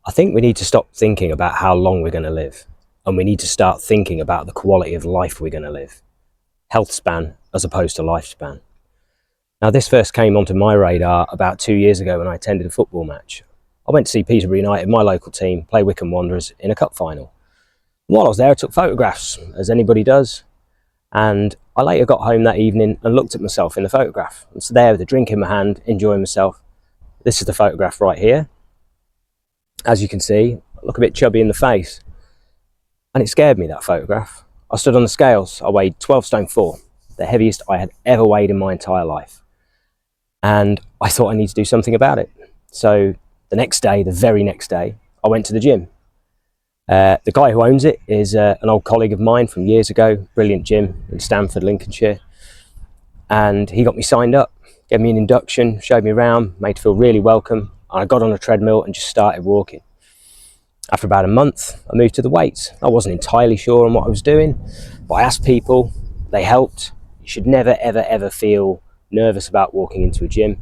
I think we need to stop thinking about how long we're going to live, and we need to start thinking about the quality of life we're going to live. Health span as opposed to lifespan. Now, this first came onto my radar about 2 years ago when I attended a football match. I went to see Peterborough United, my local team, play Wycombe Wanderers in a cup final. And while I was there, I took photographs, as anybody does, and I later got home that evening and looked at myself in the photograph. I was there with a drink in my hand, enjoying myself. This is the photograph right here. As you can see, I look a bit chubby in the face, and it scared me, that photograph. I stood on the scales. I weighed 12 stone 4, the heaviest I had ever weighed in my entire life. And I thought I need to do something about it. So the next day, the very next day, I went to the gym. The guy who owns it is an old colleague of mine from years ago, brilliant gym in Stamford, Lincolnshire. And he got me signed up, gave me an induction, showed me around, made me feel really welcome. And I got on a treadmill and just started walking. After about a month, I moved to the weights. I wasn't entirely sure on what I was doing, but I asked people, they helped. You should never, ever, ever feel nervous about walking into a gym.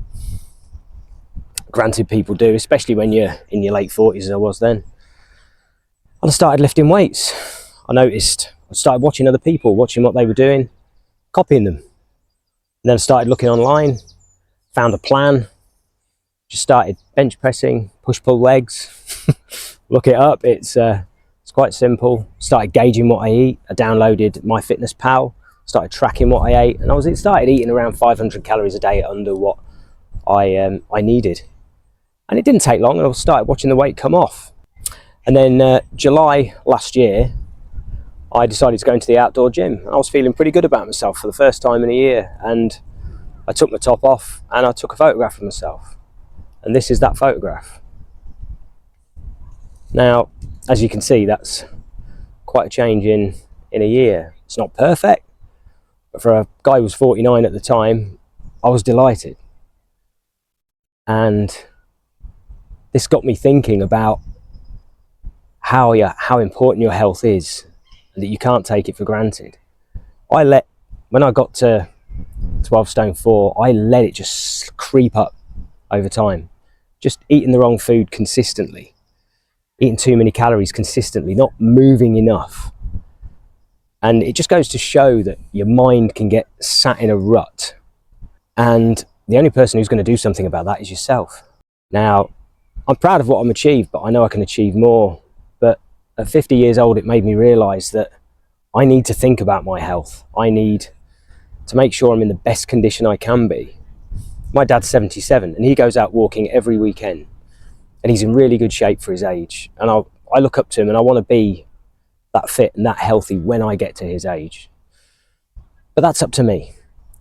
Granted, people do, especially when you're in your late 40s, as I was then. And I started lifting weights. I started watching other people, watching what they were doing, copying them. And then I started looking online, found a plan, just started bench pressing, push-pull legs. Look it up, it's quite simple. Started gauging what I eat. I downloaded MyFitnessPal, started tracking what I ate, and I started eating around 500 calories a day under what I needed. And it didn't take long, and I started watching the weight come off. And then July last year, I decided to go into the outdoor gym. I was feeling pretty good about myself for the first time in a year, and I took my top off and I took a photograph of myself. And this is that photograph. Now, as you can see, that's quite a change in a year. It's not perfect, but for a guy who was 49 at the time, I was delighted. And this got me thinking about how important your health is, and that you can't take it for granted. When I got to 12 stone 4, I let it just creep up over time. Just eating the wrong food consistently, eating too many calories consistently, not moving enough. And it just goes to show that your mind can get sat in a rut. And the only person who's going to do something about that is yourself. Now, I'm proud of what I'm achieved, but I know I can achieve more. But at 50 years old, it made me realise that I need to think about my health. I need to make sure I'm in the best condition I can be. My dad's 77 and he goes out walking every weekend, and he's in really good shape for his age. And I look up to him, and I want to be that fit and that healthy when I get to his age. But that's up to me.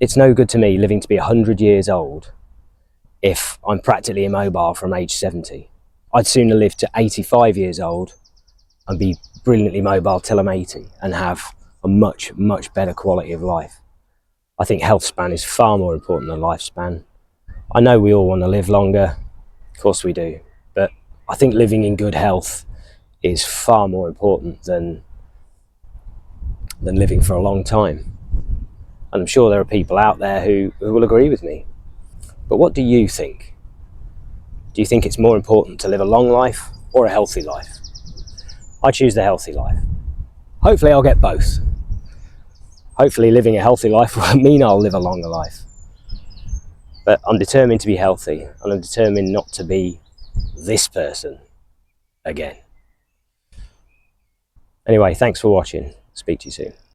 It's no good to me living to be 100 years old if I'm practically immobile from age 70. I'd sooner live to 85 years old and be brilliantly mobile till I'm 80 and have a much, much better quality of life. I think health span is far more important than lifespan. I know we all want to live longer, of course we do, but I think living in good health is far more important than living for a long time. And I'm sure there are people out there who will agree with me. But what do you think? Do you think it's more important to live a long life or a healthy life? I choose the healthy life. Hopefully I'll get both. Hopefully living a healthy life will mean I'll live a longer life. But I'm determined to be healthy, and I'm determined not to be this person again. Anyway, thanks for watching. Speak to you soon.